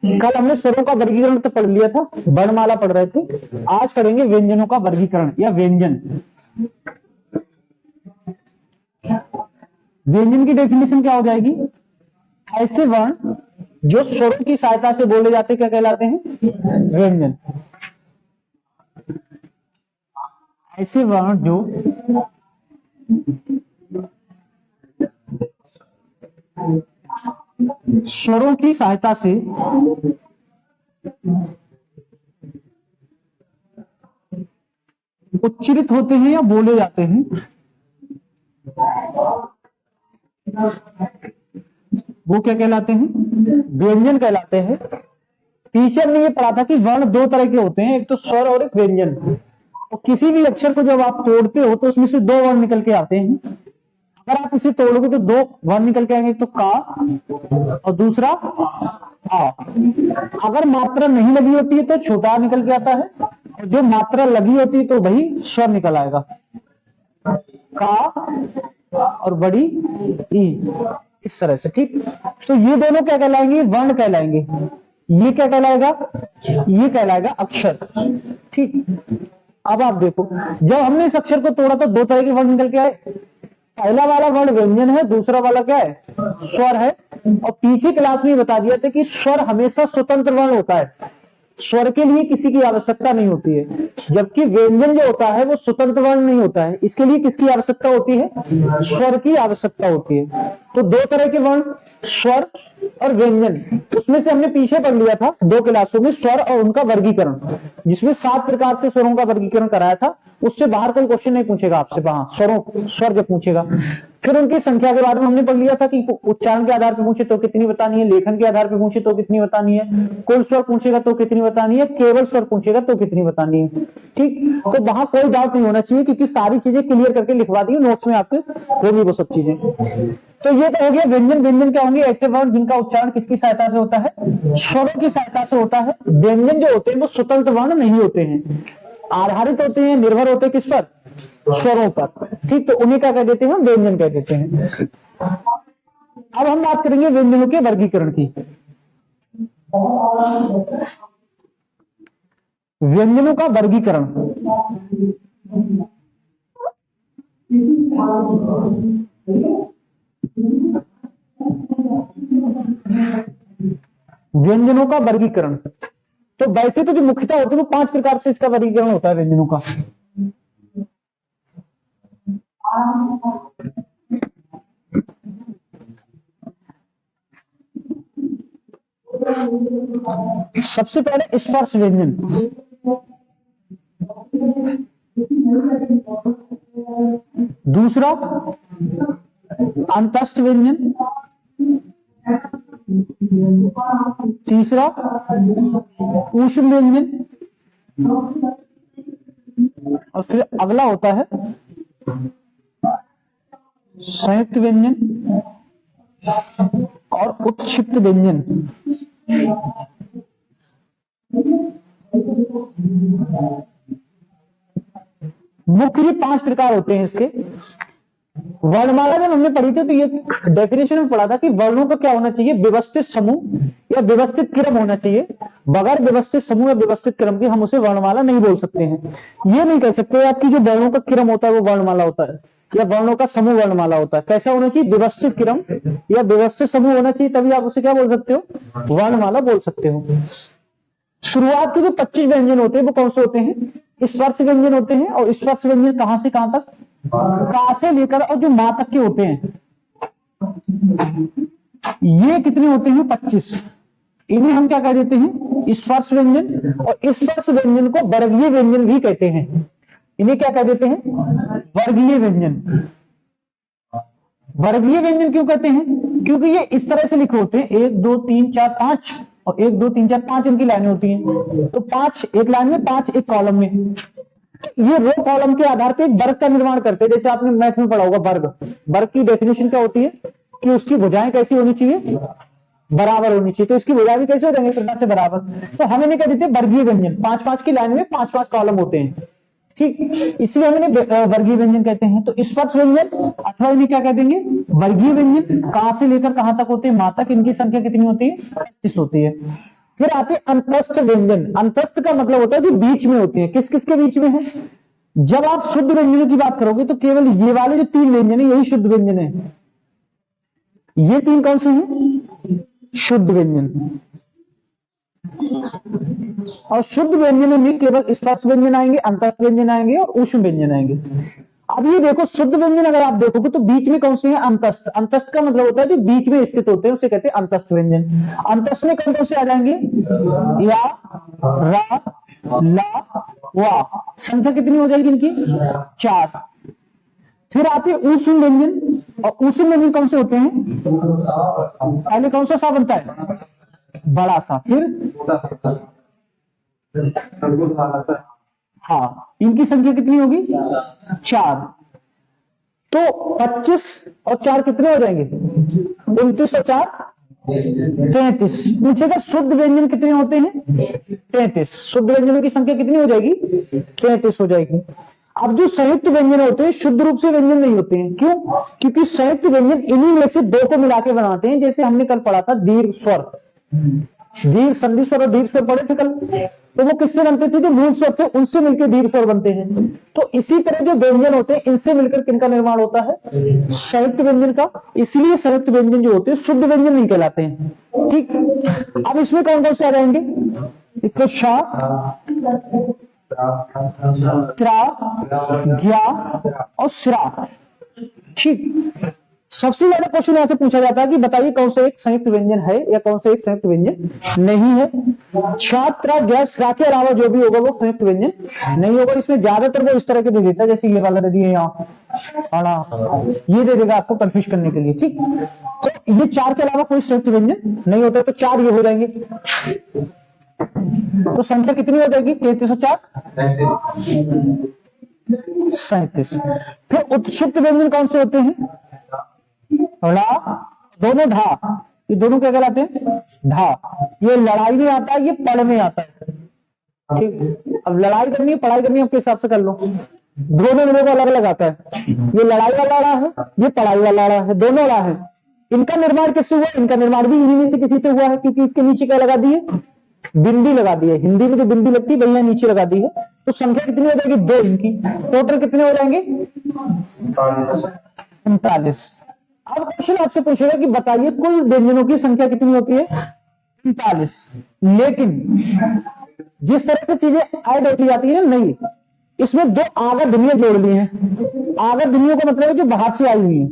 कल हमने स्वरों का वर्गीकरण तो पढ़ लिया था, वर्णमाला पढ़ रहे थे। आज करेंगे व्यंजनों का वर्गीकरण या व्यंजन। व्यंजन की डेफिनेशन क्या हो जाएगी? ऐसे वर्ण जो स्वरों की सहायता से बोले जाते क्या कहलाते हैं? व्यंजन। ऐसे वर्ण जो स्वरों की सहायता से उच्चारित होते हैं या बोले जाते हैं, वो क्या कहलाते हैं? व्यंजन कहलाते हैं। पीछे हमने ये पढ़ा था कि वर्ण दो तरह के होते हैं, एक तो स्वर और एक व्यंजन। तो किसी भी अक्षर को जब आप तोड़ते हो तो उसमें से दो वर्ण निकल के आते हैं। अगर आप इसे तोड़ोगे तो दो वर्ण निकल के आएंगे, तो का और दूसरा आ। अगर मात्रा नहीं लगी होती है तो छोटा निकल के आता है, और जो मात्रा लगी होती है तो वही स्वर निकल आएगा, का और बड़ी ई, इस तरह से। ठीक, तो ये दोनों क्या कहलाएंगे? वर्ण कहलाएंगे। ये क्या कहलाएगा? ये कहलाएगा अक्षर। ठीक, अब आप देखो, जब हमने इस अक्षर को तोड़ा तो दो तरह के वर्ण निकल के आए। पहला वाला वर्ण व्यंजन है, दूसरा वाला क्या है? स्वर है। और पीछे क्लास में बता दिया था कि स्वर हमेशा स्वतंत्र वर्ण होता है, स्वर के लिए किसी की आवश्यकता नहीं होती है, जबकि व्यंजन जो होता है वो स्वतंत्र वर्ण नहीं होता है। इसके लिए किसकी आवश्यकता होती है? स्वर की आवश्यकता होती है। तो दो तरह के वर्ण, स्वर और व्यंजन। उसमें से हमने पीछे पढ़ लिया था दो क्लासों में स्वर और उनका वर्गीकरण, जिसमें 7 प्रकार से स्वरों का वर्गीकरण कराया था। उससे बाहर कोई क्वेश्चन नहीं पूछेगा आपसे, स्वरों स्वर जब पूछेगा। फिर उनकी संख्या के बारे में हमने पढ़ लिया था कि उच्चारण के आधार पर पूछे तो कितनी बतानी है, लेखन के आधार पर पूछे तो कितनी बतानी है, कुल स्वर पूछेगा तो कितनी बतानी है, केवल स्वर पूछेगा तो कितनी बतानी है। ठीक, तो वहां कोई डाउट नहीं होना चाहिए, क्योंकि सारी चीजें क्लियर करके लिखवा दी नोट्स में आपके, होगी वो सब चीजें। तो ये तो हो गया व्यंजन। व्यंजन क्या होंगे? ऐसे वर्ण जिनका उच्चारण किसकी सहायता से होता है? स्वरों की सहायता से होता है। व्यंजन जो होते हैं वो स्वतंत्र वर्ण नहीं होते हैं, आधारित होते हैं, निर्भर होते हैं किस पर? स्वरों पर। ठीक, तो उन्हें क्या कह देते हैं? हम व्यंजन कह देते हैं। अब हम बात करेंगे व्यंजनों के वर्गीकरण की। व्यंजनों का वर्गीकरण, व्यंजनों का वर्गीकरण। तो वैसे तो जो मुख्यतः होते हैं वो 5 प्रकार से इसका वर्गीकरण होता है व्यंजनों का। सबसे पहले स्पर्श व्यंजन, दूसरा अंतस्थ व्यंजन, तीसरा ऊष्म व्यंजन, और फिर अगला होता है संयुक्त व्यंजन और उत्क्षिप्त व्यंजन। मुख्य 5 प्रकार होते हैं इसके। वर्णमाला जब हमने पढ़ी थी तो ये डेफिनेशन में पढ़ा था कि वर्णों का क्या होना चाहिए? व्यवस्थित समूह या व्यवस्थित क्रम होना चाहिए। बगैर व्यवस्थित समूह या व्यवस्थित क्रम के हम उसे वर्णमाला नहीं बोल सकते हैं। ये नहीं कह सकते आपकी जो वर्णों का क्रम होता है वो वर्णमाला होता है, या वर्णों का समूह वर्णमाला होता है। कैसा होना चाहिए? व्यवस्थित क्रम या व्यवस्थित समूह होना चाहिए, तभी आप उसे क्या बोल सकते हो? वर्णमाला बोल सकते हो। शुरुआत के जो 25 व्यंजन होते हैं वो कौन से होते हैं? स्पर्श व्यंजन होते हैं। और स्पर्श व्यंजन कहां से कहां तक? का से लेकर और जो मां तक के होते हैं, ये कितने होते हैं? 25। इन्हें हम क्या कह देते हैं? स्पर्श व्यंजन। और स्पर्श व्यंजन को वर्गीय व्यंजन भी कहते हैं। इन्हें क्या कह देते हैं? वर्गीय व्यंजन। वर्गीय व्यंजन क्यों कहते हैं? क्योंकि ये इस तरह से लिखे होते हैं, 1 2 3 4 5, और 1 2 3 4 5 इनकी लाइनें होती हैं। तो 5 एक लाइन में, 5 एक कॉलम में। ये रो कॉलम के आधार पर एक वर्ग का निर्माण करते हैं। जैसे आपने मैथ में पढ़ा होगा वर्ग। वर्ग की डेफिनेशन क्या होती है? कि उसकी भुजाएं कैसी होनी चाहिए? बराबर होनी चाहिए। तो इसकी भुजाएं भी कैसे हो जाएंगे? 50 से बराबर। तो हम इन्हें कह देते हैं वर्गीय व्यंजन। 5 5 की लाइन में 5 5 कॉलम होते हैं। ठीक, इसलिए हम इन्हें वर्गीय व्यंजन कहते हैं। तो स्पर्श व्यंजन अथवा इन्हें क्या कह देंगे, वर्गीय व्यंजन। कहां से लेकर कहां तक होते हैं, मां तक। इनकी संख्या कितनी होती है, 25 होती है। फिर आते हैं अंतस्थ व्यंजन। अंतस्थ का मतलब होता है जो बीच में होती है। किस किस के बीच में है, जब आप शुद्ध व्यंजनों की बात करोगे तो केवल ये वाले जो 3 व्यंजन है यही शुद्ध व्यंजन है। ये 3 कौन से हैं, शुद्ध व्यंजन। और शुद्ध व्यंजनों में केवल स्पर्श व्यंजन आएंगे, अंतस्थ व्यंजन आएंगे और ऊष्म व्यंजन आएंगे। अब ये देखो, शुद्ध व्यंजन अगर आप देखोगे तो बीच में कौन से हैं, अंतस्थ। अंतस्थ का मतलब होता है जो बीच में स्थित होते हैं उसे कहते हैं अंतस्थ व्यंजन। अंतस्थ में कौन कौन से आ जाएंगे, या, रा, ला, वा। संख्या कितनी हो जाएगी इनकी, 4। फिर आते हैं ऊष्म व्यंजन। और ऊष्म व्यंजन कौन से होते हैं, पहले कौन सा बनता है, बड़ा सा, फिर हाँ, इनकी संख्या कितनी होगी, 4। तो 25 और 4 कितने हो जाएंगे, 29 और 4 33। पूछेगा शुद्ध व्यंजन कितने होते हैं, 33। शुद्ध व्यंजनों की संख्या कितनी हो जाएगी, 33 हो जाएगी। अब जो संयुक्त व्यंजन होते हैं शुद्ध रूप से व्यंजन नहीं होते हैं। क्यों, क्योंकि संयुक्त व्यंजन इन्हीं में से 2 को मिला के बनाते हैं। जैसे हमने कल पढ़ा था दीर्घ स्वर, दीर्घ संधि स्वर और दीर्घ स्वर पढ़े थे कल। तो वो किससे बनते थे, जो मूल स्वर थे उनसे मिलकर दीर्घ स्वर बनते हैं। तो इसी तरह जो व्यंजन होते हैं इनसे मिलकर किनका निर्माण होता है, संयुक्त व्यंजन का। इसलिए संयुक्त व्यंजन जो होते हैं शुद्ध व्यंजन नहीं कहलाते हैं। ठीक, अब इसमें कौन कौन से आ जाएंगे, एक तो शा, त्रा, ज्ञा और श्रा। ठीक, सबसे ज्यादा क्वेश्चन यहां से पूछा जाता है कि बताइए कौन सा एक संयुक्त व्यंजन है या कौन सा एक संयुक्त व्यंजन नहीं है। छात्र गैस श्रा के अलावा जो भी होगा वो संयुक्त व्यंजन नहीं होगा। इसमें ज्यादातर वो इस तरह के दे देता है, जैसे ये वाला दे दिए यहाँ, ये दे देगा आपको कंफ्यूज करने के लिए। ठीक, तो ये 4 के अलावा कोई संयुक्त व्यंजन नहीं होता, तो 4 ये हो जाएंगे। तो संख्या कितनी हो जाएगी, 33 और 4 37। फिर उत्क्षिप्त व्यंजन कौन से होते हैं, ला, दोनों ढा, ये दोनों क्या कहलाते हैं, ढा। ये लड़ाई में आता है, ये पढ़ में आता है। ठीक, अब लड़ाई करनी है पढ़ाई करनी है आपके हिसाब से कर लो, दोनों मेरे को अलग अलग आता है। ये लड़ाई वाला ला है, ये पढ़ाई वाला ला है, दोनों ला है। इनका निर्माण किससे हुआ, इनका निर्माण भी इन्हीं में से किसी से हुआ है, क्योंकि इसके नीचे क्या लगा दिए, बिंदी लगा दी है। हिंदी में जो बिंदी लगती है भैया नीचे लगा दी है। तो संख्या कितनी हो जाएगी, 2 इनकी। टोटल कितने हो जाएंगे, 39। अब क्वेश्चन आपसे पूछेगा कि बताइए कुल व्यंजनों की संख्या कितनी होती है, 39। लेकिन जिस तरह से चीजें ऐड होती जाती है ना, नहीं, इसमें 2 आगर ध्वनियां जोड़ ली हैं। आगर ध्वनियों का मतलब है जो बाहर से आई हुई है।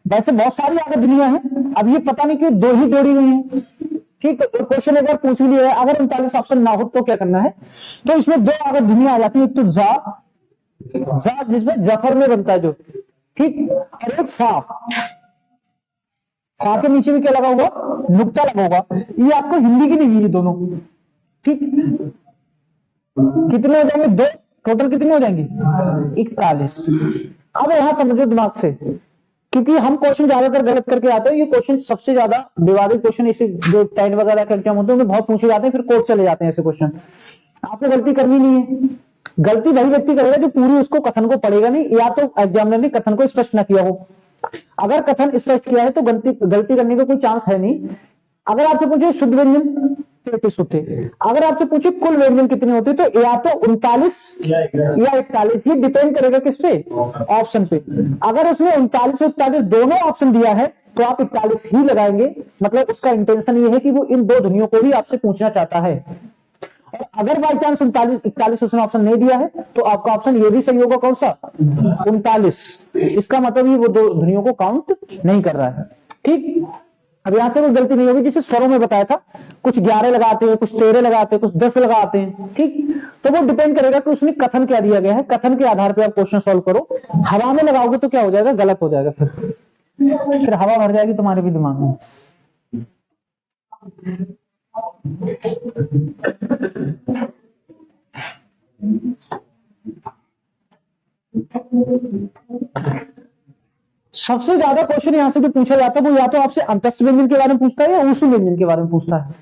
वैसे बहुत सारी आगर ध्वनियां हैं, अब ये पता नहीं क्यों 2 ही जोड़ी गई हैं। ठीक, तो क्वेश्चन एक बार पूछ लिया है, अगर 39 ऑप्शन ना हो तो क्या करना है। तो इसमें 2 आगर ध्वनियां आ जाती है, एक तो जा जिसमें जफर में बनता है जो, ठीक, और एक फा। फा के नीचे में क्या लगा होगा, नुक्ता लगा होगा। ये आपको हिंदी की नहीं है, ये दोनों। ठीक, कितने हो जाएंगे, 2। टोटल कितने हो जाएंगे, 41। अब यहां समझो दिमाग से, क्योंकि हम क्वेश्चन ज्यादातर गलत करके आते हैं। ये क्वेश्चन सबसे ज्यादा विवादित क्वेश्चन, इसे जो टेट वगैरह के एग्जाम होते हैं उनमें बहुत पूछे जाते हैं, फिर कोर्ट चले जाते हैं ऐसे क्वेश्चन। आपको गलती करनी नहीं है, गलती वही व्यक्ति करेगा जो पूरी उसको कथन को पढ़ेगा नहीं, या तो एग्जामिनर ने कथन को स्पष्ट न किया हो। अगर कथन स्पष्ट किया है तो गलती करने का कोई चांस है नहीं। अगर आपसे पूछे शुद्ध व्यंजन 33 होते, अगर आपसे पूछे कुल व्यंजन कितने होते, तो या तो 39 या 41, ये डिपेंड करेगा किस पे, ऑप्शन पे। अगर उसने 39 और 41 दोनों ऑप्शन दिया है तो आप 41 ही लगाएंगे, मतलब उसका इंटेंशन ये है कि वो इन 2 ध्वनियों को ही आपसे पूछना चाहता है। और अगर बाई चांस 39-41 उसने ऑप्शन नहीं दिया है तो आपका ऑप्शन ये भी सही होगा, कौन सा, 39। इसका मतलब ये वो 2 ध्वनियों को काउंट नहीं कर रहा है। ठीक, अब यहां से कोई गलती नहीं होगी। जैसे स्वरों में बताया था, कुछ 11 लगाते हैं, कुछ 13 लगाते हैं, कुछ 10 लगाते हैं। ठीक, तो वो डिपेंड करेगा कि उसमें कथन क्या दिया गया है, कथन के आधार पर आप क्वेश्चन सॉल्व करो। हवा में लगाओगे तो क्या हो जाएगा, गलत हो जाएगा, फिर हवा भर जाएगी तुम्हारे भी दिमाग में। सबसे ज्यादा क्वेश्चन यहां से जो पूछा जाता है वो या तो आपसे अंतस्थ व्यंजन के बारे में पूछता है या ऊष्म व्यंजन के बारे में पूछता है।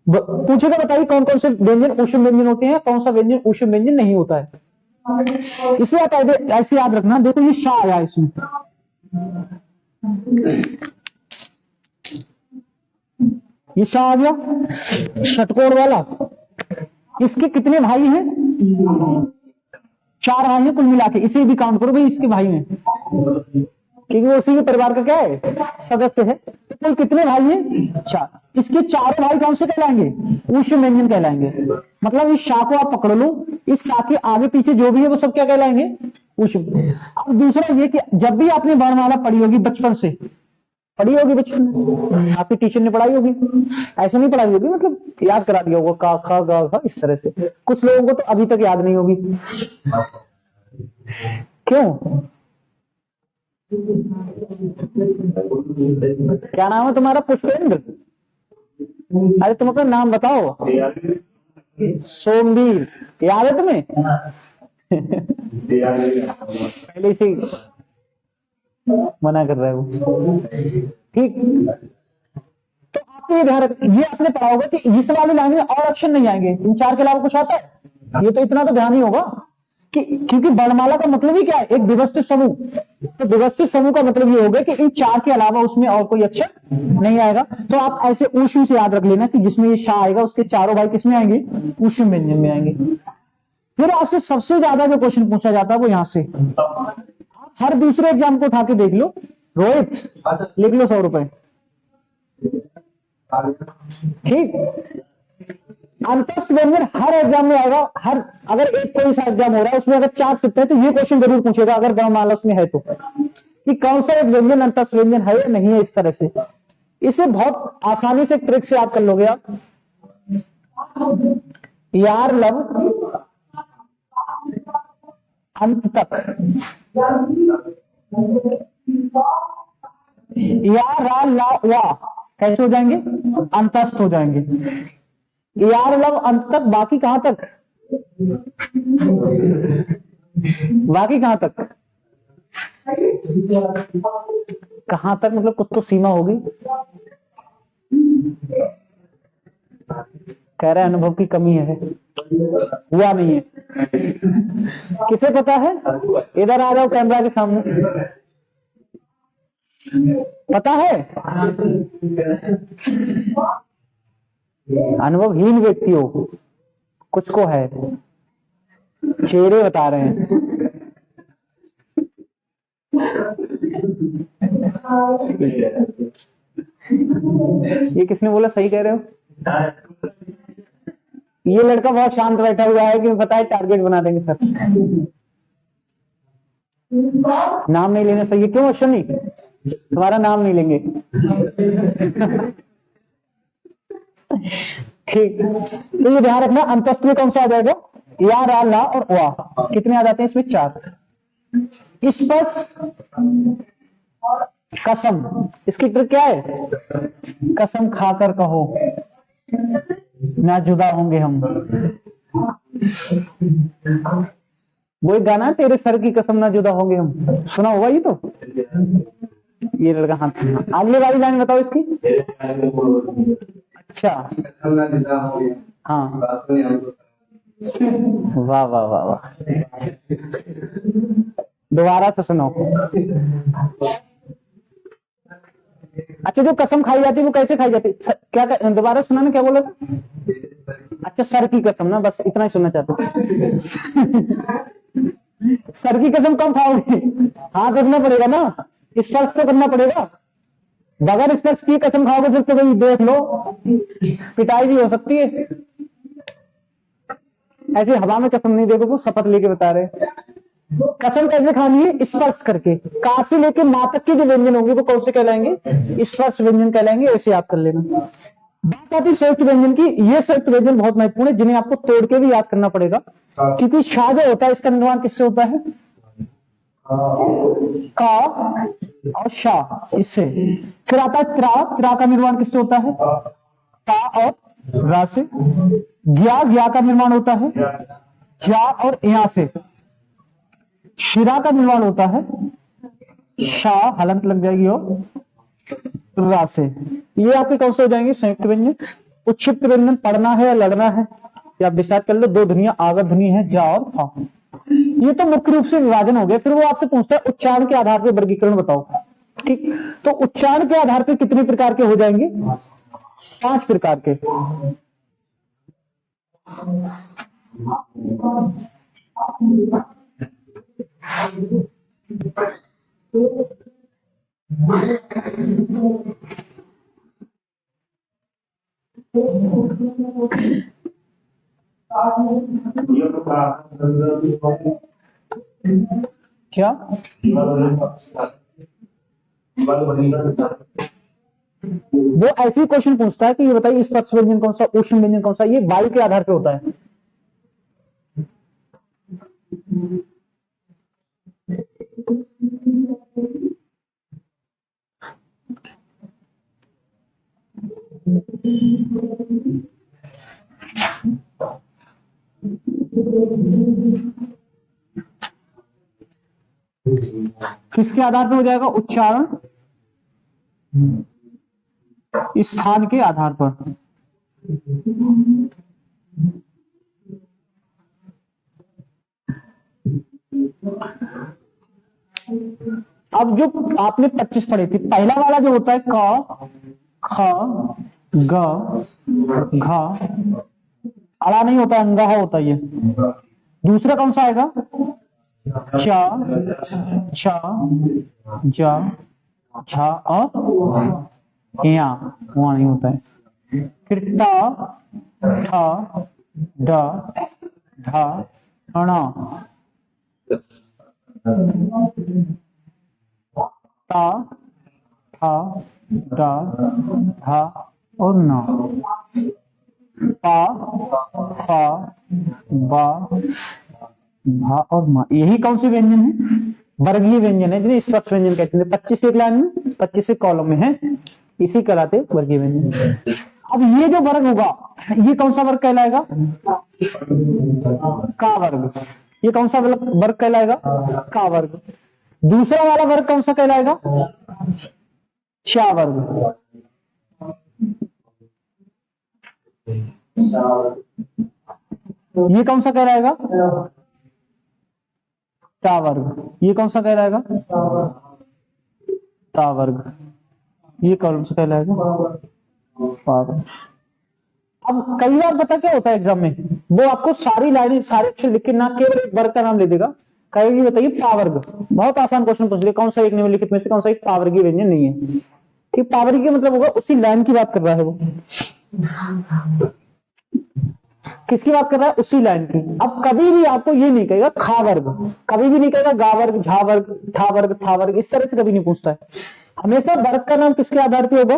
पूछेगा बताइए कौन कौन से व्यंजन ऊष्म व्यंजन होते हैं, कौन सा व्यंजन ऊष्म व्यंजन नहीं होता है। इसे आप ऐसे याद रखना। देखो ये शाह आया इसमें, ये शाह आ गया षटकोण वाला। इसके कितने भाई हैं? 4 भाई हैं कुल मिला के। इसे भी काउंट करो भाई, इसके भाई हैं, क्योंकि वो उसी के परिवार का क्या है, सदस्य है। तो कुल कितने भाई हैं? 4। इसके चारों भाई कौन से कहलाएंगे? ऊष्म व्यंजन कहलाएंगे। मतलब इस शाह को आप पकड़ लो, इस शाह के आगे पीछे जो भी है वो सब क्या कहलाएंगे? ऊष्म। अब दूसरा ये कि जब भी आपने वर्णमाला पढ़ी होगी बचपन से, पढ़ी होगी बचपन में, आपके टीचर ने पढ़ाई होगी, ऐसे नहीं पढ़ाई होगी, मतलब याद करा दिया होगा का खा गा घा इस तरह से। कुछ लोगों को तो अभी तक याद नहीं होगी। क्यों? क्या नाम है तुम्हारा? पुष्पेंद्र। अरे तुम अपना नाम बताओ। सोमवीर। याद है तुम्हें? पहले से मना कर रहा है वो। ठीक, तो आपको ये ध्यान रखना, ये आपने पढ़ा होगा कि इस वाली लाइन में और अक्षर नहीं आएंगे, इन 4 के अलावा कुछ आता है? ये तो इतना तो ध्यान ही होगा कि क्योंकि वर्णमाला का मतलब ही क्या है? एक व्यवस्थित समूह। तो व्यवस्थित समूह का मतलब ये होगा कि इन 4 के अलावा उसमें और कोई अक्षर नहीं आएगा। तो आप ऐसे ऊष्म से याद रख लेना कि जिसमें ये शाह आएगा उसके चारों भाई किसमें आएंगे? ऊष्म व्यंजन में आएंगे। फिर आपसे सबसे ज्यादा जो क्वेश्चन पूछा जाता है वो यहां से, हर दूसरे एग्जाम को उठा के देख लो। रोहित लिख लो 100 रुपए। ठीक, अंतस्थ व्यंजन हर एग्जाम में आएगा। हर अगर एक कोई सा एग्जाम हो रहा है उसमें अगर 4 शिफ्ट है तो ये क्वेश्चन जरूर पूछेगा, अगर वर्णमाला उसमें है तो, कि कौन सा एक व्यंजन अंतस्थ व्यंजन है या नहीं है। इस तरह से इसे बहुत आसानी से ट्रिक से याद कर लोगे आप। यार लब अंत तक, या रा ला वा कैसे हो जाएंगे? अंतस्थ हो जाएंगे। यार लब अंत तक, बाकी कहां तक? बाकी कहां तक? कहां तक मतलब कुछ तो सीमा होगी। कह रहे अनुभव की कमी है, हुआ नहीं है। किसे पता है? इधर आ जाओ कैमरा के सामने। पता है? अनुभवहीन व्यक्ति हो, कुछ को है, चेहरे बता रहे हैं। ये किसने बोला सही कह रहे हो? ये लड़का बहुत शांत बैठा हुआ है कि पता है टारगेट बना देंगे सर। नाम नहीं लेना सही है। क्यों अश्विनी? तुम्हारा नाम नहीं लेंगे। ठीक, तो ये ध्यान रखना अंतस्थ में कौन सा आ जाएगा? या रा ला और वा। कितने आ जाते हैं इसमें? 4। स्पर्श कसम, इसकी ट्रिक क्या है? कसम खाकर कहो ना जुदा होंगे हम। वो एक गाना है, तेरे सर की कसम ना जुदा होंगे हम, सुना होगा ये तो। ये लड़का हाथ, अगले वाली लाइन बताओ इसकी। अच्छा, हाँ, वाह वाह वाह वाह, दोबारा से सुनो। अच्छा, जो कसम खाई जाती है वो कैसे खाई जाती है? क्या दोबारा सुना ना, क्या बोला था? अच्छा, सर की कसम ना, बस इतना ही सुनना चाहते। सर की कसम कब खाओगे? हाथ रखना पड़ेगा ना, स्पर्श तो करना पड़ेगा। बगैर स्पर्श की कसम खाओगे फिर तो भाई देख लो, पिटाई भी हो सकती है। ऐसे हवा में कसम नहीं देखो, वो शपथ लेके बता रहे। कसम कैसे खानी है? स्पर्श करके। का से लेके मां तक के जो व्यंजन होंगे वो कौन से कहलाएंगे? स्पर्श व्यंजन कहलाएंगे। ऐसे याद कर लेना। बात आती है संयुक्त व्यंजन की। ये संयुक्त व्यंजन बहुत महत्वपूर्ण है, जिन्हें आपको तोड़ के भी याद करना पड़ेगा, क्योंकि शाह जो होता है इसका निर्माण किससे होता है? का और शाह, इससे। फिर आता है त्रा, त्रा का निर्माण किससे होता है? ता और रा से। ज्ञा, ज्ञा का निर्माण होता है ज्या और या से। शिरा का निर्माण होता है शाह, हलंत लग जाएगी, और रा से। ये आपके कौन से हो जाएंगे? संयुक्त व्यंजन। उच्छिप्त व्यंजन पढ़ना है या लड़ना है, या आप डिसाइड कर लो। दो ध्वनियां आगत ध्वनि है जा और फा। ये तो मुख्य रूप से विभाजन हो गया। फिर वो आपसे पूछता है उच्चारण के आधार पर वर्गीकरण बताओ। ठीक, तो उच्चारण के आधार पर कितने प्रकार के हो जाएंगे? 5 प्रकार के। क्या वो ऐसी क्वेश्चन पूछता है कि ये बताइए स्पर्श व्यंजन कौन सा, उष्ण व्यंजन कौन सा। ये वायु के आधार पे होता है। किसके आधार पे हो जाएगा? उच्चारण स्थान के आधार पर। अब जो आपने 25 पढ़ी थी, पहला वाला जो होता है क, ख, ग, घ, अड़ा नहीं होता, अंगा होता है ये। दूसरा कौन सा आएगा? च, छ, ज, झ और या, वहां नहीं होता है। फिर ट, ठ, ड, ढ, ण, ता, था, दा, धा और न। पा, फा, बा, भा और मा। यही कौन सी व्यंजन है? वर्गीय व्यंजन है, जिन्हें स्पर्श व्यंजन कहते हैं। 25 एक लाइन में, 25 कॉलम में है, इसी कहलाते वर्गीय व्यंजन। अब ये जो वर्ग होगा, ये कौन सा वर्ग कहलाएगा? का वर्ग। ये कौन सा वर्ग कहलाएगा? का वर्ग। दूसरा वाला वर्ग कौन सा कहलाएगा? चा वर्ग। ये कौन सा कहलाएगा? टा वर्ग। ये कौन सा कहलाएगा? ता वर्ग। ये कौन सा कहलाएगा? फा वर्ग। अब कई बार पता क्या होता है एग्जाम में, वो आपको सारी लाइनें सारे अक्षर लिख के ना केवल एक वर्ग का नाम ले देगा, कहेगी बताइए पावर्ग। बहुत आसान क्वेश्चन पूछ लिया, कौन सा एक निम्नलिखित में से कौन सा एक पावर्गीय व्यंजन नहीं है। ठीक, पावर्गीय का मतलब होगा उसी लाइन की बात कर रहा है वो। किसकी बात कर रहा है? उसी लाइन की। अब कभी भी आपको ये नहीं कहेगा खा वर्ग, कभी भी नहीं कहेगा गा वर्ग, झा वर्ग, ठा वर्ग, था वर्ग, इस तरह से कभी नहीं पूछता है। हमेशा वर्ग का नाम किसके आधार पे होगा?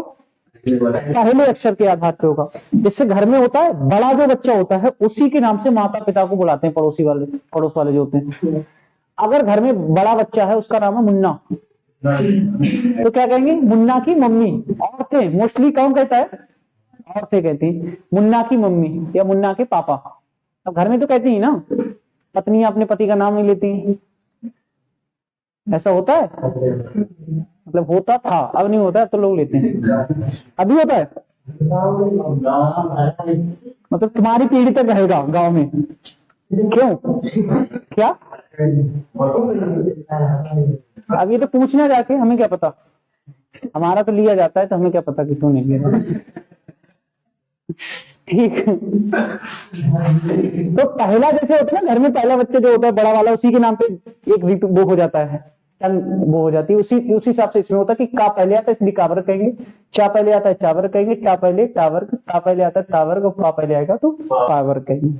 पहले अक्षर के आधार पे होगा। जिससे घर में होता है बड़ा जो बच्चा होता है उसी के नाम से माता पिता को बुलाते हैं, पड़ोस वाले जो होते हैं। अगर घर में बड़ा बच्चा है उसका नाम है मुन्ना, तो क्या कहेंगे? मुन्ना की मम्मी। औरतें मोस्टली कौन कहता है? औरतें कहती हैं मुन्ना की मम्मी या मुन्ना के पापा। अब घर में तो कहती है ना, पत्नियां अपने पति का नाम नहीं लेती। ऐसा होता है? मतलब होता था, अब नहीं होता है, तो लोग लेते हैं। अभी होता है? मतलब तुम्हारी पीढ़ी तक रहेगा गांव में। क्यों? क्या? अब ये तो पूछना जाके, हमें क्या पता। हमारा तो लिया जाता है, तो हमें क्या पता कि क्यों नहीं लिया। ठीक। तो पहला जैसे होता है ना, घर में पहला बच्चा जो होता है बड़ा वाला, उसी के नाम पे एक वो हो जाता है, वो हो जाती है। उसी हिसाब से इसमें होता है कि का पहले आता है इसलिए कावर कहेंगे, चा पहले आता है चावर कहेंगे, टा पहले टावर, ता पहले आता है तावर्ग, और पा पहले आएगा तो पावर कहेंगे।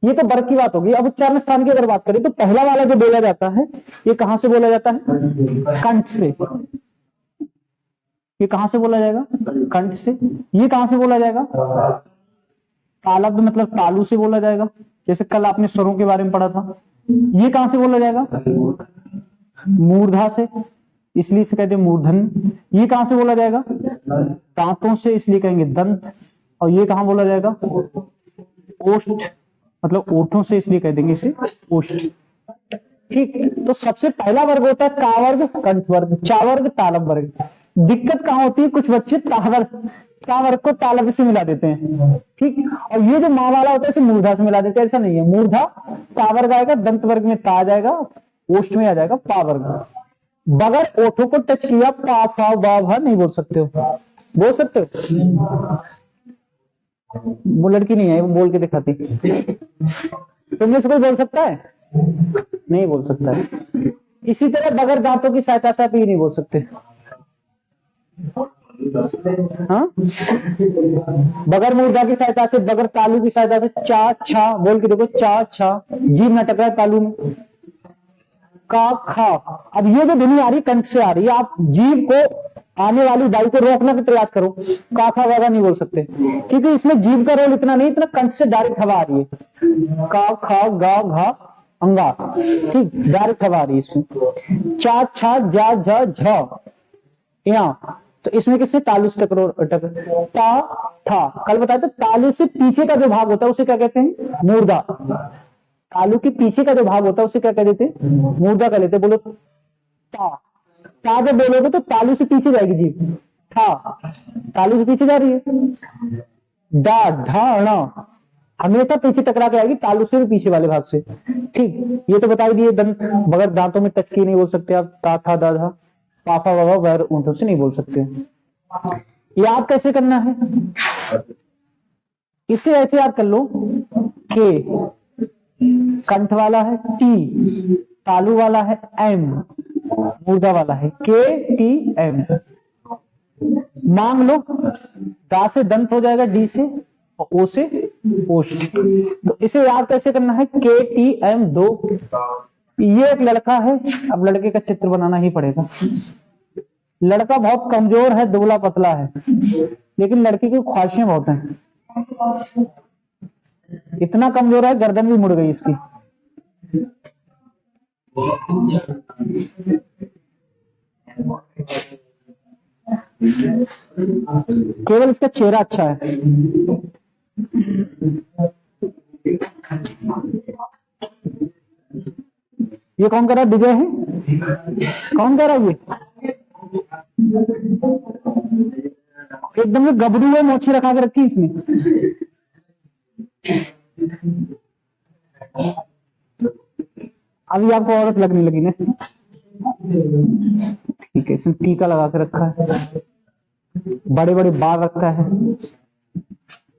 ये तो वर्ग की बात होगी। अब उच्चारण स्थान की अगर बात करें तो पहला वाला जो बोला जाता है, ये कहां से बोला जाता है? कंठ से। ये कहां से बोला जाएगा? कंठ से। ये कहां से बोला जाएगा? तालब्ध मतलब तालु से बोला जाएगा, जैसे कल आपने स्वरों के बारे में पढ़ा था। ये कहां से बोला जाएगा? मूर्धा से, इसलिए से कहते हैं मूर्धन। ये कहां से बोला जाएगा? दांतों से, इसलिए कहेंगे दंत। और ये कहां बोला जाएगा? ओष्ठ मतलब ओठों से, इसलिए कह देंगे इसे ओष्ठ। ठीक, तो सबसे पहला वर्ग होता है का वर्ग, कंठ वर्ग, चा वर्ग, तालव वर्ग। दिक्कत कहां होती है? कुछ बच्चे ता वर्ग को तालव्य से मिला देते हैं, ठीक। और ये जो माँ वाला होता है इसे मूर्धा से मिला देते हैं, ऐसा नहीं है। मूर्धा ता वर्ग आएगा, दंत वर्ग में ता आ जाएगा, ओष्ठ में आ जाएगा पा वर्ग। बगैर ओठों को टच किया पा फा वा भा नहीं बोल सकते हो। बोल सकते हो? वो लड़की नहीं है, वो बोल के दिखाती। तुमने से कोई बोल सकता है? नहीं बोल सकता है। इसी तरह बगैर दांतों की सहायता से आप ये नहीं बोल सकते। हाँ, बगैर मूर्धा की सहायता से, बगैर तालू की सहायता से चा छा बोल के देखो, चा छा, जीभ न टकराए तालू में। का खा, अब ये जो ध्वनि आ रही कंठ से आ रही है, आप जीभ को आने वाली वायु को रोकने का प्रयास करो। का खा वगैरह नहीं बोल सकते, क्योंकि इसमें जीभ का रोल इतना नहीं, इतना कंठ से डायरेक्ट हवा आ रही है। का खा गा घा अंगा, ठीक, डायरेक्ट हवा आ रही है इसमें। चा छा जा झा झ, यहाँ तो इसमें किससे? तालु से टकरो ता ठा। कल बताया था तालु से पीछे का जो भाग होता है उसे क्या कहते हैं? मूर्धा। तालु के पीछे का जो भाग होता है उसे क्या कह देते? मूर्धा कर लेते। बोलो ता, ता जब बोलोगे तो तालु से पीछे जाएगी जीभ, ठा तालु से पीछे जा रही है। डा ढा णा हमेशा पीछे टकरा के आएगी, तालु से भी पीछे वाले भाग से, ठीक। ये तो बता ही दिए। दंत बगैर दांतों में टच किए नहीं बोल सकते आप। ता था दा धा, पाफा वावा बगैर ऊंटों से नहीं बोल सकते। याद कैसे करना है? इसे ऐसे याद कर लो के कंठ वाला है टी, तालु वाला है एम, मूर्धा वाला है के टी एम। मांग लो, दा से दंत हो जाएगा, डी से, और ओ से ओष्ठ। तो इसे याद कैसे करना है? के टी एम दो। ये एक लड़का है, अब लड़के का चित्र बनाना ही पड़ेगा। लड़का बहुत कमजोर है, दुबला पतला है, लेकिन लड़की की ख्वाहिशें बहुत हैं। इतना कमजोर है गर्दन भी मुड़ गई इसकी। केवल इसका चेहरा अच्छा है। ये कौन कर रहा है? विजय है? कौन कर रहा है ये? एकदम से गबरू है, मोछी रखा के रखी इसने। अभी आपको औरत लगने लगी ना? ठीक है, इसने टीका लगा के रखा है, बड़े बड़े बाल रखता है,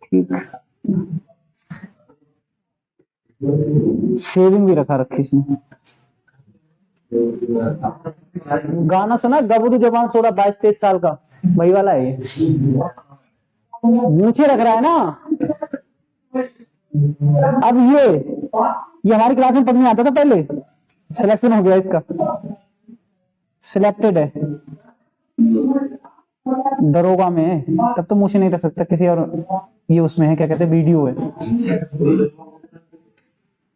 ठीक। शेविंग भी रखा रखी इसने। गाना सुना गबरू जवान 16-22-23 साल का, वही वाला है ये। मूछे रख रहा है ना। अब ये हमारी क्लास में पढ़ने आता था पहले, सिलेक्शन हो गया इसका, सिलेक्टेड है, दरोगा में है। तब तो मूछे नहीं रख सकता किसी और, ये उसमें है, क्या कहते हैं, वीडियो है।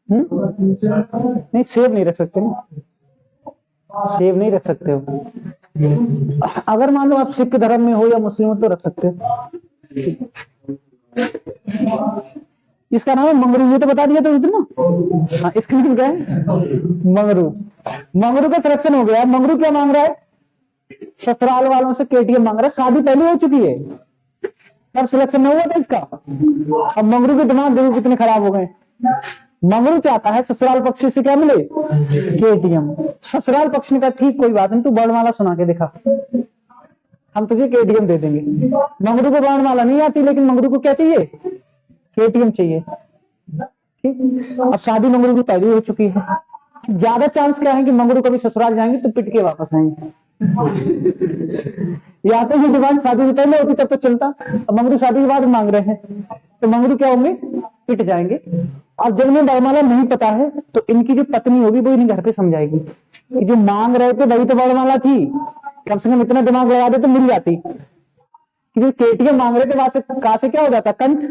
नहीं, सेव नहीं रख सकते ना, सेव नहीं रख सकते हो। अगर मान लो आप सिख धर्म में हो या मुस्लिम हो तो रख सकते हो। इसका नाम है मंगरू, ये तो बता दिया तो ना। हाँ, इसका नाम क्या है? मंगरू। मंगरू का सिलेक्शन हो गया। मंगरू क्या मांग रहा है? ससुराल वालों से केटीएम मांग रहा है। शादी पहले हो चुकी है, तब सिलेक्शन नहीं हुआ था इसका। अब मंगरू के दिमाग देखो कितने खराब हो गए। मंगरू चाहता है ससुराल पक्ष से क्या मिले? केटीएम। ससुराल पक्ष ने कहा ठीक, कोई बात नहीं, तू वर्णमाला सुना के दिखा, हम तुझे केटीएम दे देंगे। मंगरू को वर्णमाला नहीं आती, लेकिन मंगरू को क्या चाहिए? केटीएम चाहिए, ठीक। अब शादी मंगरू की पहले हो चुकी है। ज्यादा चांस क्या है कि मंगरू कभी ससुराल जाएंगे तो पिट के वापस आएंगे। या तो ये डिमांड शादी से पहले होती तब तो चलता, अब मंगरू शादी के बाद मांग रहे हैं, तो मंगरू क्या होंगे? पिट जाएंगे। और जब इन्हें वर्णमाला नहीं पता है तो इनकी जो पत्नी होगी वो इन्हें घर पे समझाएगी कि जो मांग रहे थे वही तो वर्णमाला थी, कम से कम इतना दिमाग लगा दे तो मिल जाती। कि जो केटीएम मांग रहे थे वहां से का से क्या हो जाता? कंठ,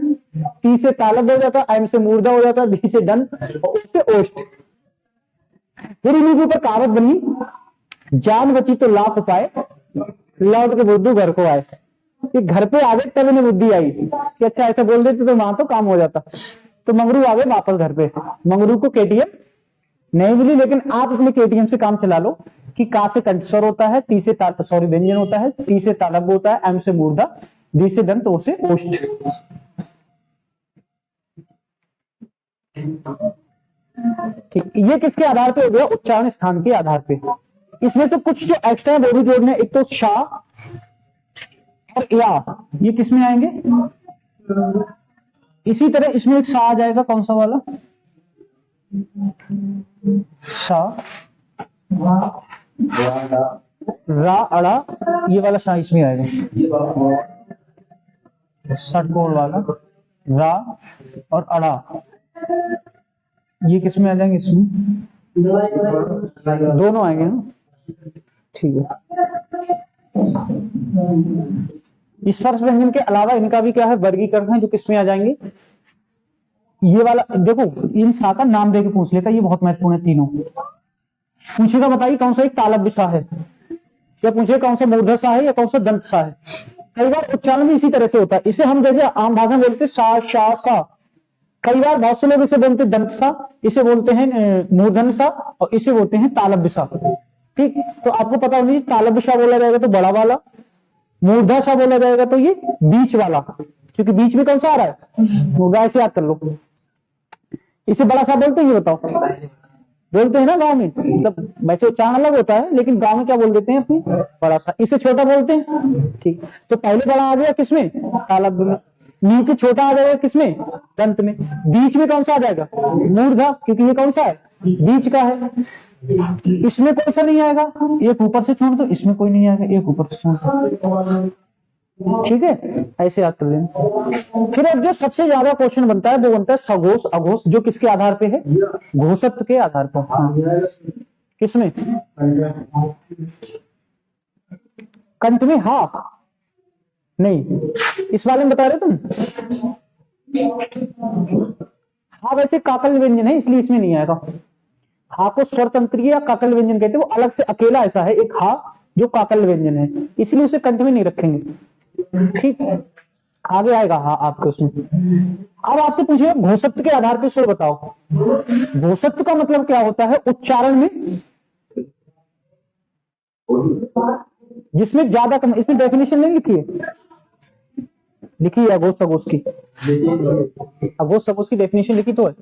टी से तालब हो जाता, एम से मूर्धा हो जाता, डी से दंत, और उससे ओष्ठ। फिर इन्हीं के ऊपर कहावत बनी, जान बची तो लाख उपाय, लौट के बुद्धू घर को आए। कि घर पे आ गए तब इन्हें बुद्धि आई कि अच्छा ऐसा बोल देते तो वहां तो काम हो जाता। तो मंगरू आ गए वापस घर पे। मंगरू को केटीएम नहीं मिली, लेकिन आप अपने केटीएम से काम चला लो कि का से कंठ स्वर होता है, टी से व्यंजन होता है, टी से तालव्य होता है, एम से मूर्धा, दी से दंत, ओ से ओष्ठ। ठीक, ये किसके आधार पे हो गया? उच्चारण स्थान के आधार पे। इसमें से कुछ जो एक्स्ट्रा है वो भी जोड़ने, एक तो शा और या, ये किस में आएंगे? इसी तरह इसमें एक सा आ जाएगा, कौन सा वाला? सा, रा, अड़ा, ये वाला सा इसमें आएगा, षटकोण वाला रा और अड़ा, ये किस में आ जाएंगे? इसमें दोनों आएंगे ना, ठीक है। स्पर्श व्यंजन के अलावा इनका भी क्या है? वर्गीकरण है, जो किस में आ जाएंगे? ये वाला देखो, इन सा का नाम देके पूछ लेता, ये बहुत महत्वपूर्ण है। तीनों पूछेगा, बताइए कौन सा एक तालव्य सा है, या पूछेगा कौन सा मूर्धन्य सा है या कौन सा दंत सा है। कई बार उच्चारण भी इसी तरह से होता है। इसे हम जैसे आम भाषा में बोलते सा, शा, सा, कई बार बहुत से लोग इसे बोलते हैं दंत सा, इसे बोलते हैं मूर्धन्य सा, और इसे बोलते हैं तालव्य सा। ठीक, तो आपको पता होना चाहिए, तालव्य सा बोला जाएगा तो बड़ा वाला, मूर्धा सा बोला जाएगा तो ये बीच वाला, क्योंकि बीच में कौन सा आ रहा है? मूर्धा। ऐसे याद कर लो। इसे बड़ा सा बोलते हैं, ये बताओ? बोलते हैं ना गांव में, मतलब वैसे उच्चारण अलग होता है, लेकिन गांव में क्या बोल देते हैं अपनी? बड़ा सा। इसे छोटा बोलते हैं। ठीक, तो पहले बड़ा आ गया किसमें? तालव्य में। नीचे छोटा आ जाएगा किसमें? दंत में। बीच में कौन सा आ जाएगा? मूर्धा, क्योंकि ये कौन सा है? बीच का है। इसमें कौन सा नहीं आएगा? एक ऊपर से छोड़ दो, इसमें कोई नहीं आएगा, एक ऊपर से छोड़ दो। ठीक है, ऐसे याद कर लेना। फिर अब जो सबसे ज्यादा क्वेश्चन बनता है वो बनता है सघोष अघोष, जो किसके आधार पे है? घोषत्व के आधार पर। हाँ। किसमें? कंठ में? हाँ नहीं, इस वाले में बता रहे तुम? हाँ, वैसे काकल व्यंजन है, इसलिए इसमें नहीं आएगा। हा को स्वर तंत्रीय या काकल व्यंजन कहते हैं, वो अलग से अकेला ऐसा है एक हा जो काकल व्यंजन है, इसलिए उसे कंठ में नहीं रखेंगे। ठीक, आगे आएगा हाँ आपको उसमें। अब आपसे पूछिए घोषत्व के आधार पर स्वर बताओ। घोषत्व का मतलब क्या होता है? उच्चारण में जिसमें ज्यादा कम, इसमें डेफिनेशन नहीं लिखी है? लिखी है अघोष अघोष की? अघोष अघोष की डेफिनेशन लिखी तो है।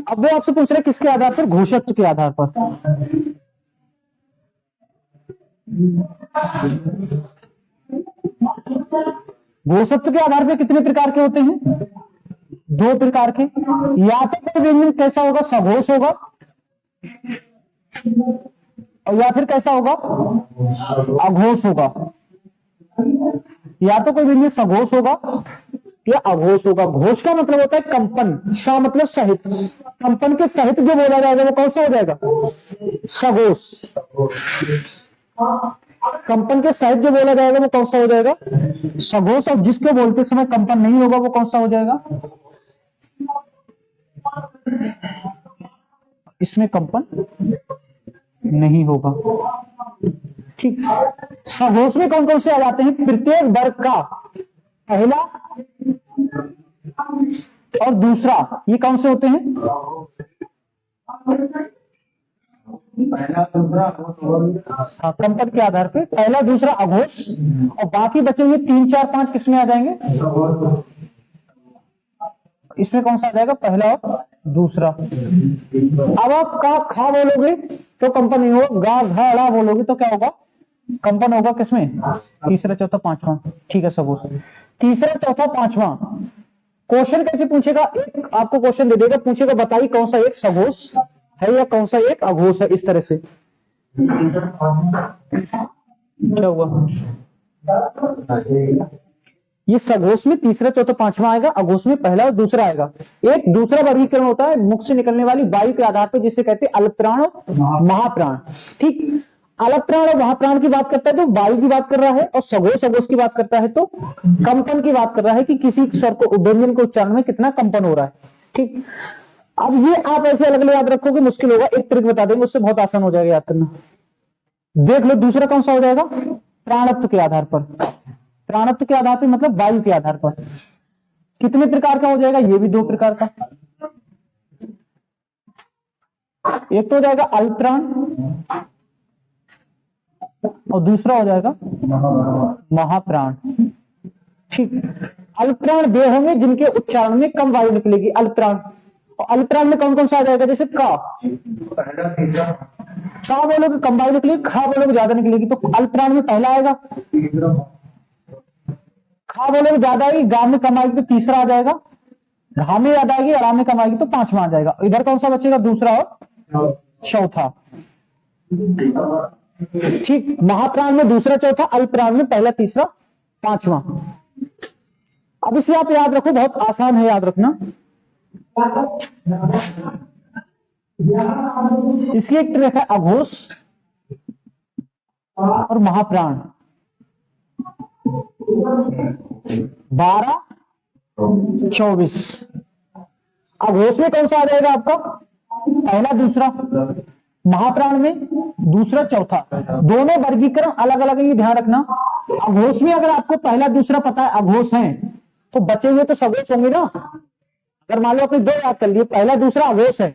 अब वो आपसे पूछ रहे किसके आधार पर? घोषत्व के आधार पर। घोषत्व के आधार पर कितने प्रकार के होते हैं? दो प्रकार के। या तो कोई व्यंजन कैसा होगा? सघोष होगा, और या फिर कैसा होगा? अघोष होगा। या तो कोई व्यंजन सघोष होगा या अघोष होगा। घोष का मतलब होता है कंपन, सा मतलब सहित, कंपन के सहित जो बोला जाएगा वो कौन सा हो जाएगा? सघोष। कंपन के सहित जो बोला जाएगा वो कौन सा हो जाएगा? सघोष। और जिसके बोलते समय कंपन नहीं होगा वो कौन सा हो जाएगा? इसमें कंपन नहीं होगा। ठीक, सघोष में कौन कौन से आ जाते हैं? प्रत्येक वर्ग का पहला और दूसरा, ये कौन से होते हैं? हाँ, कंपन के आधार पे पहला दूसरा अघोष, और बाकी बचे हुए 3 4 5 किसमें आ जाएंगे? इसमें कौन सा आ जाएगा? पहला और दूसरा। अब आप का खा बोलोगे तो कंपन नहीं होगा, गा घा ड़ा बोलोगे तो क्या होगा? कंपन होगा। किसमें? तीसरा चौथा पांचवा। ठीक है सबूत। तीसरा चौथा पांचवा क्वेश्चन कैसे पूछेगा? एक आपको क्वेश्चन दे देगा, पूछेगा बताइए कौन सा एक सघोष है या कौन सा एक अघोष है, इस तरह से। क्या हुआ? ये सघोष में तीसरा चौथा पांचवा आएगा, अघोष में पहला और दूसरा आएगा। एक दूसरा वर्गीकरण होता है मुख से निकलने वाली वायु के आधार पर, जिसे कहते हैं अल्पप्राण और महाप्राण। ठीक, अल्पप्राण और महाप्राण की बात करता है तो वायु की बात कर रहा है, और सघोष अघोष की बात करता है तो कंपन की बात कर रहा है, कि किसी स्वर को व्यंजन को उच्चारण में कितना कंपन हो रहा है। ठीक, अब ये आप ऐसे अलग अलग याद रखोगे मुश्किल होगा, एक ट्रिक बता देंगे उससे बहुत आसान हो जाएगा याद करना। देख लो दूसरा कौन सा हो जाएगा? प्राणत्व के आधार पर। प्राणत्व के आधार पर मतलब वायु के आधार पर कितने प्रकार का हो जाएगा? ये भी 2 प्रकार का। एक तो हो जाएगा अल्पप्राण और दूसरा हो जाएगा महाप्राण। ठीक, अल्पप्राण वे होंगे जिनके उच्चारण में कम वायु निकलेगी, अल्पप्राण। और अल्पप्राण में कौन कौन सा आ जाएगा, जैसे का बोलोगे कम वायु निकलेगी, खा बोलोगे ज्यादा निकलेगी, तो अल्पप्राण में पहला आएगा। खा बोलोगे ज्यादा आएगी, गा में कम आएगी तो तीसरा आ जाएगा, घा में ज्यादा आएगी, आराम में कम आएगी तो पांचवा आ जाएगा। इधर कौन सा बचेगा, दूसरा और चौथा। ठीक, महाप्राण में दूसरा चौथा, अल्पप्राण में पहला तीसरा पांचवा। अब इसे आप याद रखो, बहुत आसान है याद रखना। इसकी एक ट्रिक है, अघोष और महाप्राण। 12, 24। अघोष में कौन सा आ जाएगा आपका, पहला दूसरा, महाप्राण में दूसरा चौथा। दोनों वर्गीकरण अलग अलग है, ये ध्यान रखना। अघोष में अगर आपको पहला दूसरा पता है अघोष है, तो बचे हुए तो सघोष होंगे ना। अगर मान लो आपने 2 याद कर लिए, पहला दूसरा अघोष है,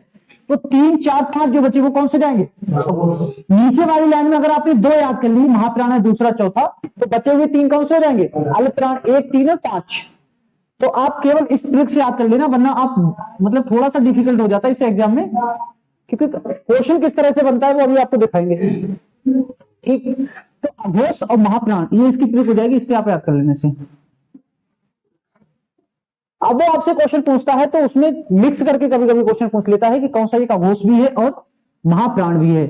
तो 3, 4, 5 जो बचे वो कौन से जाएंगे, नीचे वाली लाइन में अगर आपने 2 याद कर ली, महाप्राण है दूसरा चौथा, तो बचे हुए 3 कौन से हो जाएंगे, अल्पप्राण 1, 3 और 5। तो आप केवल इस ट्रिक से याद कर लेना, वरना आप मतलब थोड़ा सा डिफिकल्ट हो जाता है इस एग्जाम में, क्योंकि क्वेश्चन किस तरह से बनता है वो अभी आपको दिखाएंगे। ठीक, तो अघोष और महाप्राण ये इसकी ट्रिक हो जाएगी, इससे आप याद कर लेने से। अब वो आपसे क्वेश्चन पूछता है तो उसमें मिक्स करके कभी कभी क्वेश्चन पूछ लेता है कि कौन सा एक अघोष भी है और महाप्राण भी है।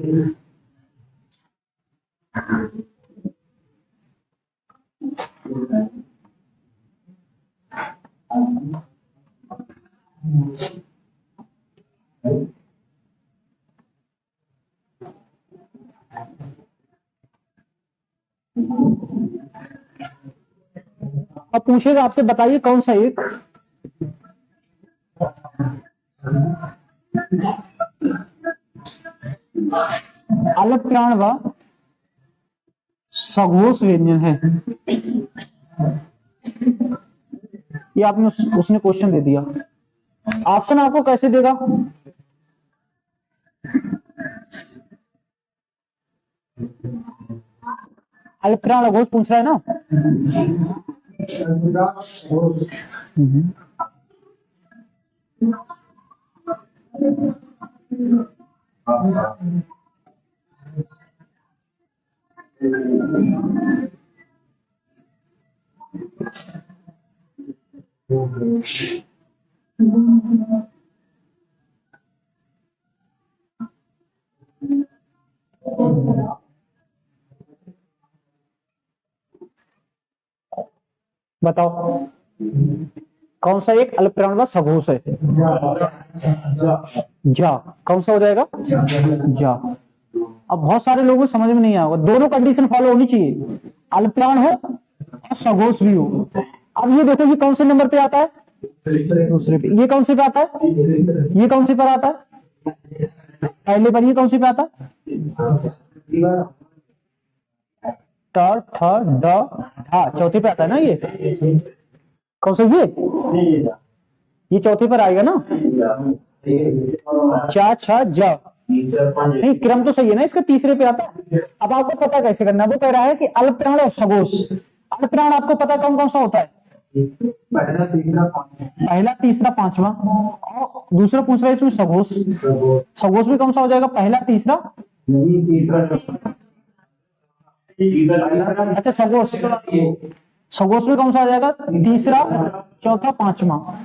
अब पूछेगा आपसे, बताइए कौन सा एक अल्पप्राण व सघोष व्यंजन है। ये आपने उसने क्वेश्चन दे दिया, ऑप्शन आपको कैसे देगा, अल्पप्राण अघोष पूछ रहा है ना। बताओ कौन सा एक अल्पप्राण व सघोष है, जा। कौन सा हो जाएगा, जा। अब बहुत सारे लोगों को समझ में नहीं आएगा, दोनों कंडीशन फॉलो होनी चाहिए, अल्पप्राण हो और सघोष भी हो। अब ये देखो, ये कौन से नंबर पे आता है, दूसरे पे। ये कौन से पे आता है, ये कौन से पर आता है, पहले पर। ये कौन से पे आता है, ट, ठ, ड, ढा, चौथे पे आता है ना। ये कौन सा, ये चौथे पर आएगा ना, चा, छ, ज। नहीं, क्रम तो सही है ना इसका, तीसरे पे आता है। अब आपको पता कैसे करना, वो कह रहा है कि अल्पप्राण और सघोष। अल्पप्राण आपको पता है कौन कौन सा होता है, पहला तीसरा पांचवा। और दूसरा पूछ रहा है इसमें सघोष, सघोष में कौन सा हो जाएगा, पहला तीसरा, अच्छा सघोष, सघोष में कौन सा आ जाएगा, तीसरा, चौथा, पांचवा।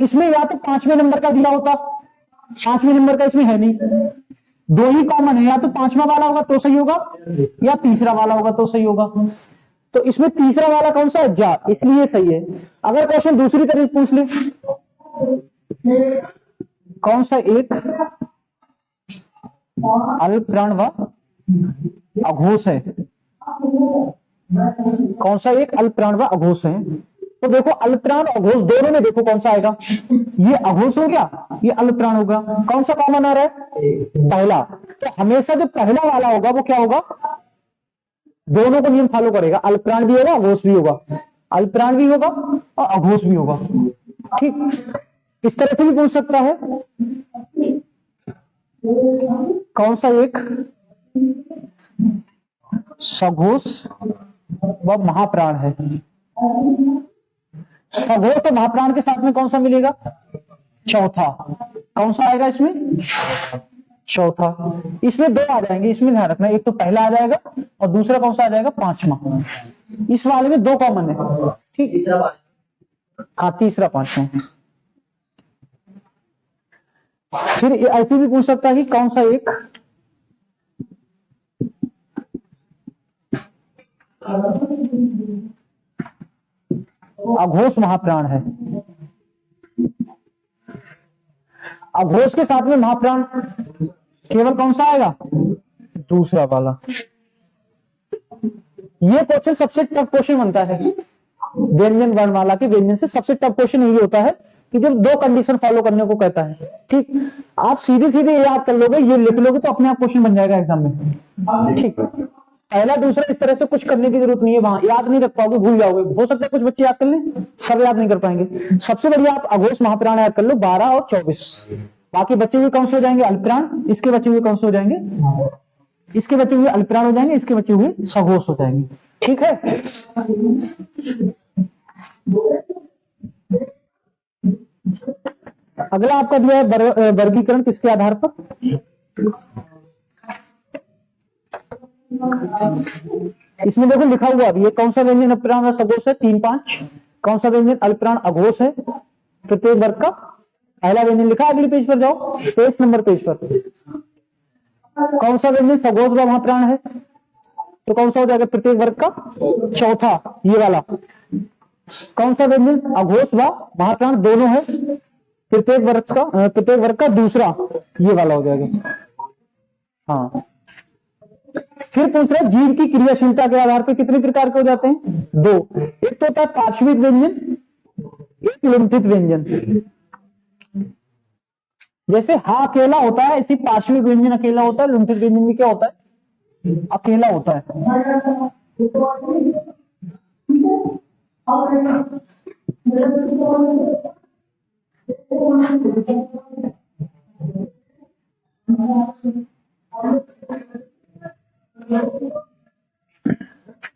इसमें या तो 5वें नंबर का दिया होता, 5वें नंबर का इसमें है नहीं, 2 ही कॉमन है, या तो 5वां वाला होगा तो सही होगा, या तीसरा वाला होगा तो सही होगा। तो इसमें तीसरा वाला कौन सा है, जा, इसलिए सही है। अगर क्वेश्चन दूसरी तरह से पूछ ले, कौन सा एक अल्पप्राण व अघोष है, कौन सा एक अल्पप्राण व अघोष है। तो देखो अल्पप्राण और अघोष दोनों में देखो कौन सा आएगा, ये अघोष हो गया, ये अल्पप्राण होगा। कौन सा कॉमन आ रहा है, पहला। तो हमेशा जो पहला वाला होगा वो क्या होगा, दोनों को नियम फॉलो करेगा, अल्पप्राण भी होगा अघोष भी होगा, अल्पप्राण भी होगा और अघोष भी होगा। ठीक, इस तरह से भी पूछ सकता है, कौन सा एक सघोष व महाप्राण है। सघोष और महाप्राण के साथ में कौन सा मिलेगा? चौथा। कौन सा आएगा इसमें? चौथा। इसमें दो आ जाएंगे, इसमें ध्यान रखना, एक तो पहला आ जाएगा और दूसरा कौन सा आ जाएगा? पांचवा। इस वाले में दो कॉमन है, ठीक। हाँ, तीसरा पांचवा। फिर ऐसे भी पूछ सकता है कि कौन सा एक अघोष महाप्राण है। अघोष के साथ में महाप्राण केवल कौन सा आएगा? दूसरा वाला। ये क्वेश्चन सबसे टफ क्वेश्चन बनता है व्यंजन वर्णमाला के व्यंजन से। सबसे टफ क्वेश्चन यही होता है कि जब दो कंडीशन फॉलो करने को कहता है, ठीक। आप सीधे सीधे याद कर लोगे, ये लिख लोगे तो अपने आप क्वेश्चन बन जाएगा एग्जाम में, ठीक। पहला दूसरा इस तरह से कुछ करने की जरूरत नहीं है, वहां याद नहीं रख पाओगे, भूल जाओगे। हो सकता है कुछ बच्चे याद कर लें, सब याद नहीं कर पाएंगे। सबसे बढ़िया आप अघोष महाप्राण याद कर लो, 12 और 24। बाकी बचे हुए कौन से हो जाएंगे? अल्पप्राण। इसके बचे हुए कौन से हो जाएंगे? इसके बचे हुए अल्पप्राण हो जाएंगे, इसके बचे हुए सघोष हो जाएंगे, ठीक है। अगला आपका दिया है वर्गीकरण किसके आधार पर? इसमें देखो लिखा हुआ अभी, ये कौन सा व्यंजन अल्पप्राण और सघोष है? 3, 5। कौन सा व्यंजन अल्पप्राण अघोष है? प्रत्येक वर्ग का पहला व्यंजन लिखा। अगले पेज पर जाओ, 23 नंबर पेज पर। कौन सा व्यंजन सघोष व महाप्राण है? तो कौन सा हो जाएगा? प्रत्येक वर्ग का चौथा, ये वाला। कौन सा व्यंजन अघोष व महाप्राण दोनों है? प्रत्येक वर्ग का दूसरा, ये वाला हो जाएगा। हाँ, फिर पूछ रहे जीव की क्रियाशीलता के आधार पर कितने प्रकार के हो जाते हैं? 2। एक तो होता है पार्श्विक व्यंजन, एक लुंठित व्यंजन। जैसे हा अकेला होता है, इसी पार्श्विक व्यंजन अकेला होता है, लुंठित व्यंजन भी क्या होता है? अकेला होता है।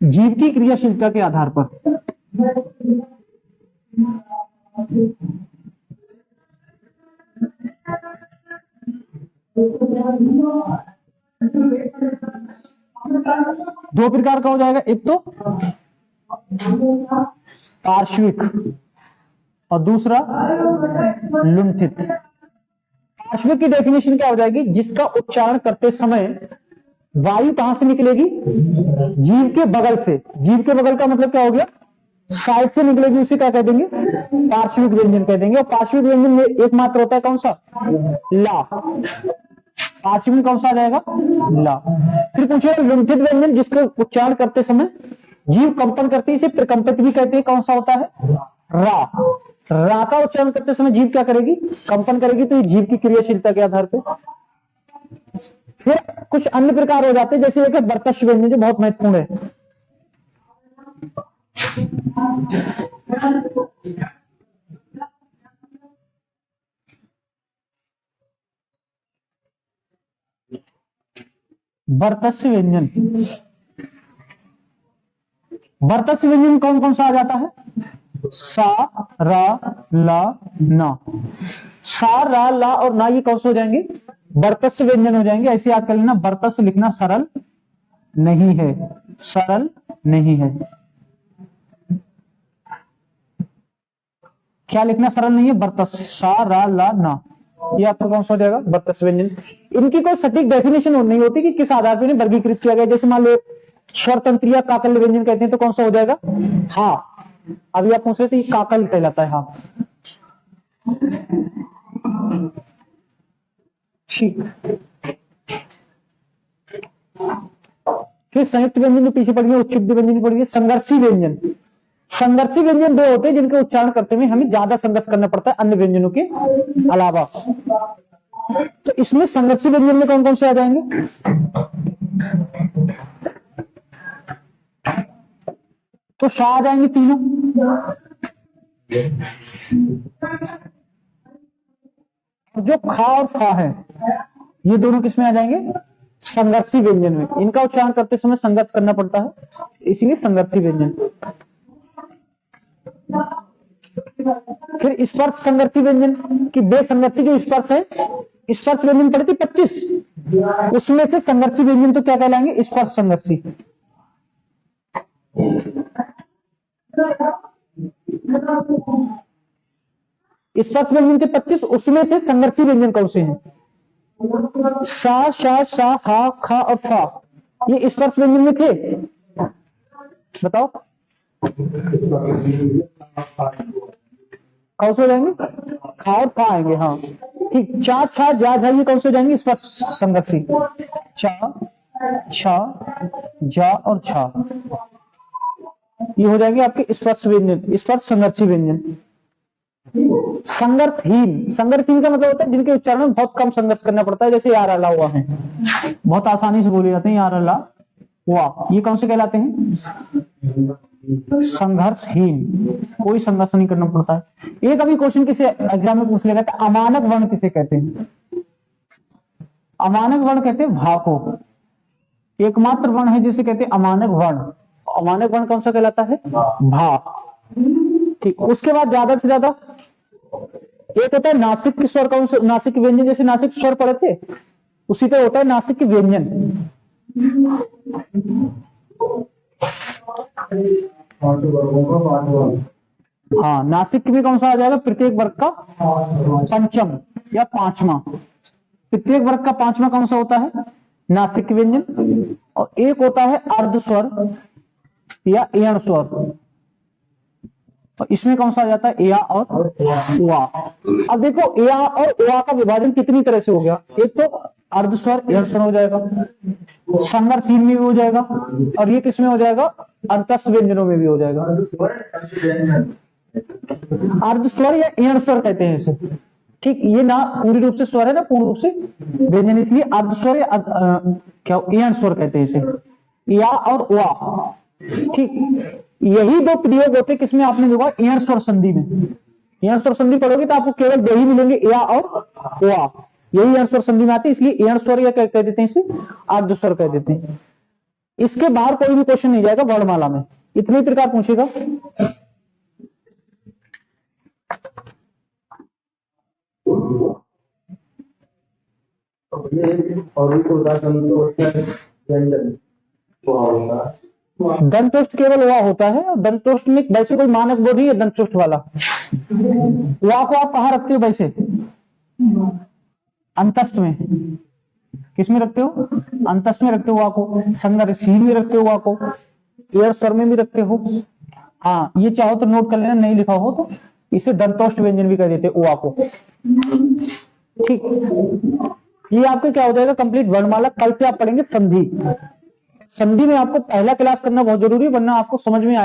जीव की क्रियाशीलता के आधार पर दो प्रकार का हो जाएगा, एक तो पार्श्विक और दूसरा लुंठित। पार्श्विक की डेफिनेशन क्या हो जाएगी? जिसका उच्चारण करते समय वायु कहां से निकलेगी? जीव के बगल से। जीव के बगल का मतलब क्या हो गया? साइड से निकलेगी, उसे क्या कह देंगे? पार्श्विक व्यंजन कह देंगे। और पार्श्विक व्यंजन में एकमात्र होता है कौन सा? ला। पार्श्विक में कौन सा आ जाएगा? ला। फिर पूछेगा लुंठित व्यंजन जिसको उच्चारण करते समय जीव कंपन करती है, इसे प्रकंपित भी कहते हैं, कौन सा होता है? रा। रा का उच्चारण करते समय जीव क्या करेगी? कंपन करेगी। तो ये जीव की क्रियाशीलता के आधार पर। फिर कुछ अन्य प्रकार हो जाते हैं, जैसे एक बर्तश व्यंजन जो बहुत महत्वपूर्ण है। बर्तस्य व्यंजन, बर्तस्य व्यंजन कौन कौन सा आ जाता है? सा, रा, ला, ना। सा, रा, ला और ना, ये कौन से हो जाएंगे? बर्तस्य व्यंजन हो जाएंगे। ऐसे याद कर लेना, बर्तस्य लिखना सरल नहीं है, सरल नहीं है। क्या लिखना सरल नहीं है? बर्तस्य। सा, रा, ला, ना, ये आपका कौन सा हो जाएगा? बर्तस्य व्यंजन। इनकी कोई सटीक डेफिनेशन नहीं होती कि किस आधार पर वर्गीकृत किया गया। जैसे मान लो स्वर तंत्रीय काकल्य व्यंजन कहते हैं, तो कौन सा हो जाएगा? हाँ। अभी आप पूछ रहे थे काकल कहलाता है। हाँ, ठीक। फिर संयुक्त व्यंजन जो पीछे पड़ी है, उच्चुब्ध व्यंजन पड़ी है। संघर्षी व्यंजन, संघर्षी व्यंजन दो होते हैं जिनके उच्चारण करते हुए हमें ज्यादा संघर्ष करना पड़ता है अन्य व्यंजनों के अलावा। तो इसमें संघर्षी व्यंजन में कौन कौन से आ जाएंगे? तो शा आ जाएंगे तीनों। जो खा और फा है, ये दोनों किसमें आ जाएंगे? संघर्षी व्यंजन में, इनका उच्चारण करते समय संघर्ष करना पड़ता है, इसीलिए संघर्षी व्यंजन। फिर स्पर्श संघर्षी व्यंजन की बेसंघर्षी जो स्पर्श है, स्पर्श व्यंजन पढ़ी थी 25, उसमें से संघर्षी व्यंजन तो क्या कहलाएंगे? स्पर्श संघर्षी। स्पर्श व्यंजन थे 25, उसमें से संघर्षी व्यंजन कौन से हैं? सा, शा, शा, हा, खा और फा, ये स्पर्श व्यंजन में थे, बताओ कौन से हो जाएंगे? खा और फा आएंगे, हाँ ठीक। चा, छा, जा, झा ये कौन से हो जाएंगे? स्पर्श संघर्षी। चा, छा, जा और छा ये हो जाएंगे आपके स्पर्श व्यंजन, स्पर्श संघर्षी व्यंजन। संघर्षहीन, संघर्षहीन का मतलब होता है जिनके उच्चारण में बहुत कम संघर्ष करना पड़ता है, जैसे यार अल्लाह हुआ है, बहुत आसानी से बोले जाते हैं यार अल्लाह हुआ, ये कौन से कहलाते हैं? संघर्षहीन, कोई संघर्ष नहीं करना पड़ता है। एक अभी क्वेश्चन किसे एग्जाम में पूछ लिया था, अमानक वर्ण किसे कहते हैं? अमानक वर्ण कहते हैं भा को, एकमात्र वर्ण है जिसे कहते हैं अमानक वर्ण। अमानक वर्ण कौन सा कहलाता है? भा, ठीक। उसके बाद ज्यादा से ज्यादा एक होता है नासिक के स्वर, कौन से? नासिक के व्यंजन, जैसे नासिक स्वर पढ़े थे उसी तरह होता है नासिक के व्यंजन। हाँ, नासिक में कौन सा आ जाएगा? प्रत्येक वर्ग का पंचम या पांचवा। प्रत्येक वर्ग का पांचवा कौन सा होता है? नासिक व्यंजन। और एक होता है अर्ध स्वर या एण स्वर, तो इसमें कौन सा आ जाता है? या और वा। अब देखो या और वा का विभाजन कितनी तरह से हो गया, एक तो अर्ध स्वर एण स्वर हो जाएगा, संघर्षहीन में भी हो जाएगा, और ये किसमें हो जाएगा? अंतस्थ व्यंजनों में भी हो जाएगा। अर्ध स्वर या एण स्वर कहते हैं इसे, ठीक। ये ना पूरी रूप से स्वर है ना पूर्ण रूप से व्यंजन, इसलिए अर्ध स्वर या क्या एण स्वर कहते हैं इसे, या और वा, ठीक। यही दो प्रयोग होते किसमें? आपने देखा एण स्वर संधि में। एण स्वर संधि पढ़ोगे तो आपको केवल दो ही मिलेंगे, या और वा, यही एण स्वर संधि में आती है, इसलिए एण स्वर या क्या कह देते हैं इसे? अर्ध स्वर कह देते हैं। इसके बाहर कोई भी क्वेश्चन नहीं जाएगा वर्णमाला में, इतने प्रकार पूछेगा। दंतोष्ट केवल वा होता है, दंतोष्ट में वैसे कोई मानक बोध नहीं है दंतोष्ट वाला। वा को आप कहां रखते हो वैसे? अंतस्थ में। किसमें रखते हो? अंतस्थ में रखते हो वा को, संघर्षहीन में रखते हो वा को, एण स्वर में भी रखते हो। हाँ, ये चाहो तो नोट कर लेना, नहीं लिखा हो तो इसे दंतोष्ट व्यंजन भी कह देते वा को, ठीक। ये आपके क्या हो जाएगा? कंप्लीट वर्णमाला। कल से आप पढ़ेंगे संधि। संधि में आपको पहला क्लास करना बहुत जरूरी है, वरना आपको समझ में